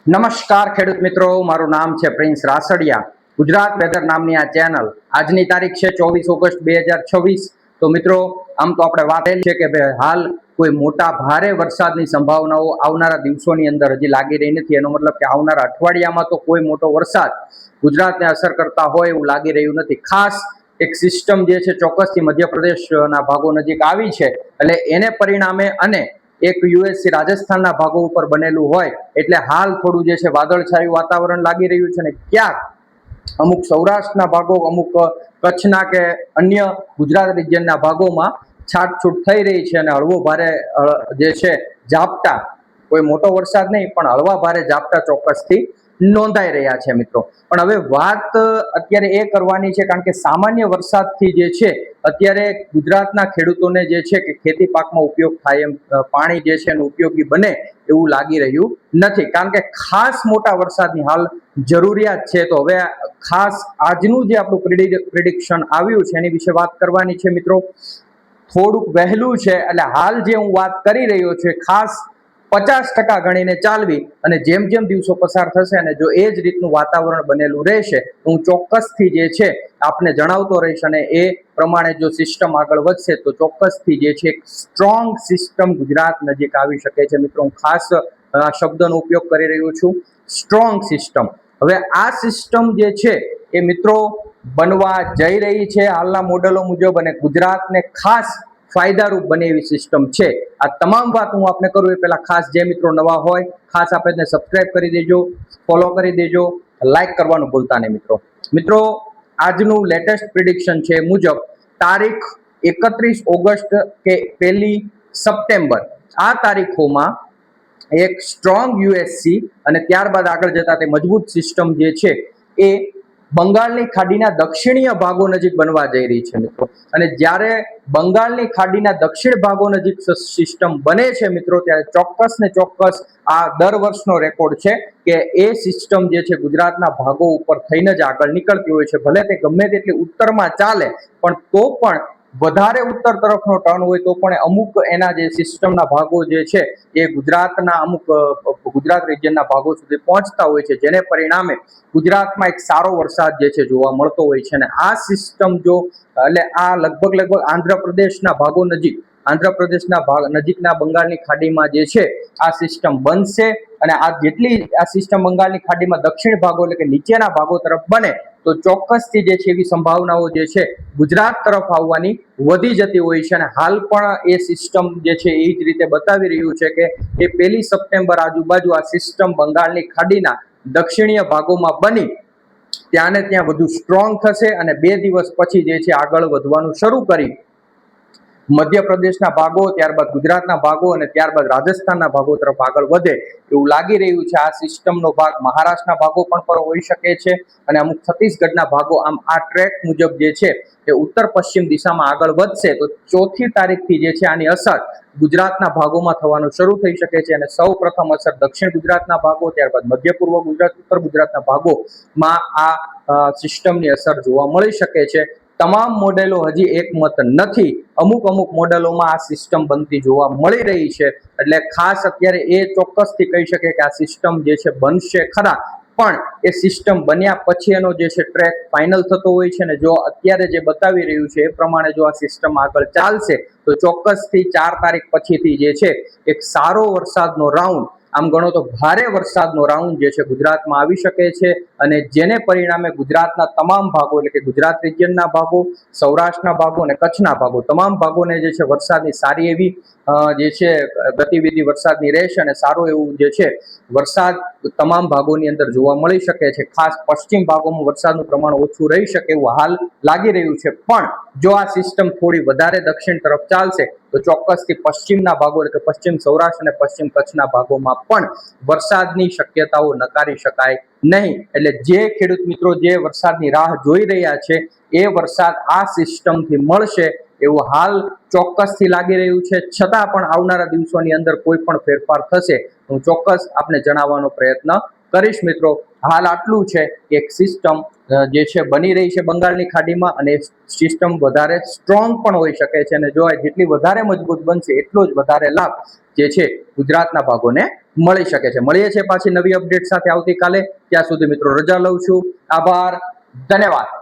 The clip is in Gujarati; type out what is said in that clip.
નમસ્કાર ખેડૂત મિત્રો, મારું નામ છે પ્રિન્સ રાસડિયા. ગુજરાત વેધર નામની આ ચેનલ. આજની તારીખ છે 24 ઓગસ્ટ 2026. તો મિત્રો, આમ તો આપણે વાત એ છે કે હાલ કોઈ મોટા ભારે વરસાદની સંભાવનાઓ આવનારા દિવસોની અંદર હજી લાગી રહી નથી. એનો મતલબ કે આવનારા અઠવાડિયામાં તો કોઈ મોટો વરસાદ ગુજરાતને અસર કરતા હોય એવું લાગી રહ્યું નથી. ખાસ એક સિસ્ટમ જે છે ચોક્કસથી મધ્યપ્રદેશના ભાગો નજીક આવી છે, એટલે એને પરિણામે અને એક યુએસસી રાજસ્થાનના ભાગો ઉપર બનેલું હોય એટલે હાલ થોડું જે છે વાદળછાયું વાતાવરણ લાગી રહ્યું છે. ને ક્યાંક અમુક સૌરાષ્ટ્રના ભાગો, અમુક કચ્છના કે અન્ય ગુજરાત રિજનના ભાગોમાં છાટછૂટ થઈ રહી છે અને હળવો ભારે જે છે ઝાપટા, કોઈ મોટો વરસાદ નહીં પણ હળવા ભારે ઝાપટા ચોક્કસથી નોંધાઈ રહ્યા છે મિત્રો. પણ હવે વાત અત્યારે એ કરવાની છે, કારણ કે સામાન્ય વરસાદથી જે છે અત્યારે ગુજરાતના ખેડૂતોને જે છે કે ખેતી પાકમાં ઉપયોગ થાય એમ પાણી જે છે એનું ઉપયોગી બને એવું લાગી રહ્યું નથી, કારણ કે ખાસ મોટા વરસાદની હાલ જરૂરિયાત છે. તો હવે ખાસ આજનું જે આપણું પ્રિડિક્શન આવ્યું છે એની વિશે વાત કરવાની છે મિત્રો. થોડુંક વહેલું છે એટલે હાલ જે હું વાત કરી રહ્યો છું ખાસ 50% ગણીને ચાલવી, અને જેમ જેમ દિવસો પસાર થશે અને જો એ જ રીતનું વાતાવરણ બનેલું રહેશે તો હું ચોક્કસથી જે છે આપને જણાવતો રહીશ. અને એ પ્રમાણે જો સિસ્ટમ આગળ વધશે તો ચોક્કસથી જે છે એક સ્ટ્રોંગ સિસ્ટમ ગુજરાત નજીક આવી શકે છે મિત્રો. હું ખાસ આ શબ્દનો ઉપયોગ કરી રહ્યો છું, સ્ટ્રોંગ સિસ્ટમ. હવે આ સિસ્ટમ જે છે એ મિત્રો બનવા જઈ રહી છે હાલના મોડેલો મુજબ, અને ગુજરાતને ખાસ ફાયદારૂપ બને એવી સિસ્ટમ છે. આ તમામ વાત હું આપને કરું એ પહેલા ખાસ જે મિત્રો નવા હોય ખાસ આપણે સબસ્ક્રાઇબ કરી દેજો, ફોલો કરી દેજો, લાઈક કરવાનું ભૂલતા નહીં મિત્રો. મિત્રો, આજનું લેટેસ્ટ પ્રિડિક્શન છે મુજબ તારીખ 31 ઓગસ્ટ કે 1 સપ્ટેમ્બર આ તારીખોમાં એક સ્ટ્રોંગ યુએસસી અને ત્યારબાદ આગળ જતા તે મજબૂત સિસ્ટમ જે છે એ બંગાળની ખાડીના દક્ષિણીય ભાગો નજીક બનવા જઈ રહી છે મિત્રો. અને જ્યારે બંગાળની ખાડીના દક્ષિણ ભાગો નજીક સિસ્ટમ બને છે મિત્રો, ત્યારે ચોક્કસ ને ચોક્કસ આ દર વર્ષનો રેકોર્ડ છે કે એ સિસ્ટમ જે છે ગુજરાતના ભાગો ઉપર થઈને જ આગળ નીકળતી હોય છે. ભલે તે ગમે તેટલી ઉત્તરમાં ચાલે પણ તો પણ વધારે ઉત્તર તરફનો ટર્ન હોય તો પણ અમુક એના જે સિસ્ટમના ભાગો જે છે એ ગુજરાતના અમુક ગુજરાત રિજનના ભાગો સુધી પહોંચતા હોય છે, જેને પરિણામે ગુજરાતમાં એક સારો વરસાદ જે છે જોવા મળતો હોય છે. અને આ સિસ્ટમ જો એટલે આ લગભગ આંધ્રપ્રદેશના ભાગો નજીક, આંધ્રપ્રદેશના ભાગ નજીકના બંગાળની ખાડીમાં જે છે આ સિસ્ટમ બનશે. અને આ જેટલી આ સિસ્ટમ બંગાળની ખાડીમાં દક્ષિણ ભાગો એટલે કે નીચેના ભાગો તરફ બને તો ચોક્કસથી જે છે એવી સંભાવનાઓ જે છે ગુજરાત તરફ આવવાની વધી જતી હોય છે. અને હાલ પણ એ સિસ્ટમ જે છે એ જ રીતે બતાવી રહ્યું છે કે એ 1 સપ્ટેમ્બર આજુબાજુ આ સિસ્ટમ બંગાળની ખાડીના દક્ષિણીય ભાગોમાં બની ત્યાં ને ત્યાં વધુ સ્ટ્રોંગ થશે અને 2 દિવસ પછી જે છે આગળ વધવાનું શરૂ કરી મધ્યપ્રદેશના ભાગો, ત્યારબાદ ગુજરાતના ભાગો અને ત્યારબાદ રાજસ્થાનના ભાગો તરફ આગળ વધે એવું લાગી રહ્યું છે. આ સિસ્ટમનો ભાગ મહારાષ્ટ્રના ભાગો પણ હોઈ શકે છે અને અમુક છત્તીસગઢના ભાગો. આમ આ ટ્રેક મુજબ જે છે એ ઉત્તર પશ્ચિમ દિશામાં આગળ વધશે તો 4મી તારીખથી જે છે આની અસર ગુજરાતના ભાગોમાં થવાનું શરૂ થઈ શકે છે. અને સૌ પ્રથમ અસર દક્ષિણ ગુજરાતના ભાગો, ત્યારબાદ મધ્ય પૂર્વ ગુજરાત, ઉત્તર ગુજરાતના ભાગોમાં આ સિસ્ટમની અસર જોવા મળી શકે છે. તમામ મોડેલો હજી એકમત નથી, અમુક મોડેલોમાં આ સિસ્ટમ બનતી જોવા મળી રહી છે. એટલે ખાસ અત્યારે એ ચોક્કસથી કહી શકે કે આ સિસ્ટમ જે છે બનશે ખરા, પણ એ સિસ્ટમ બન્યા પછી એનો જે છે ટ્રેક ફાઇનલ થતો હોય છે. ને જો અત્યારે જે બતાવી રહ્યું છે એ પ્રમાણે જો આ સિસ્ટમ આગળ ચાલશે તો ચોક્કસથી 4 તારીખ પછીથી જે છે એક સારો વરસાદનો રાઉન્ડ, આમ ગણો તો ભારે વરસાદનો રાઉન્ડ જે છે ગુજરાતમાં આવી શકે છે. અને જેને પરિણામે ગુજરાતના તમામ ભાગો એટલે કે ગુજરાત રિજનના ભાગો, સૌરાષ્ટ્રના ભાગો અને કચ્છના ભાગો, તમામ ભાગોને જે છે વરસાદની સારી એવી જે છે ગતિવિધિ વરસાદની રહેશે અને સારું એવું જે છે વરસાદ તમામ ભાગોની અંદર જોવા મળી શકે છે. ખાસ પશ્ચિમ ભાગોમાં વરસાદનું પ્રમાણ ઓછું રહી શકે એવું હાલ લાગી રહ્યું છે. પણ જો આ સિસ્ટમ થોડી વધારે દક્ષિણ તરફ ચાલશે તો ચોક્કસથી પશ્ચિમના ભાગો એટલે કે પશ્ચિમ સૌરાષ્ટ્ર અને પશ્ચિમ કચ્છના ભાગોમાં પણ વરસાદની શક્યતાઓ નકારી શકાય નહીં. એટલે જે ખેડૂત મિત્રો જે વરસાદની રાહ જોઈ રહ્યા છે એ વરસાદ આ સિસ્ટમથી મળશે એવું હાલ ચોક્કસથી લાગી રહ્યું છે. છતાં પણ આવનારા દિવસોની અંદર કોઈ પણ ફેરફાર થશે હું ચોક્કસ આપને જણાવવાનો પ્રયત્ન કરીશ મિત્રો. હાલ આટલું છે કે એક સિસ્ટમ જે છે બની રહી છે બંગાળની ખાડીમાં અને સિસ્ટમ વધારે સ્ટ્રોંગ પણ હોઈ શકે છે. અને જો જેટલી વધારે મજબૂત બનશે એટલો જ વધારે લાભ જે છે ગુજરાતના ભાગોને મળી શકે છે. મળીએ છીએ પાછી નવી અપડેટ સાથે આવતીકાલે. ત્યાં સુધી મિત્રો રજા લઉં છું. આભાર, ધન્યવાદ.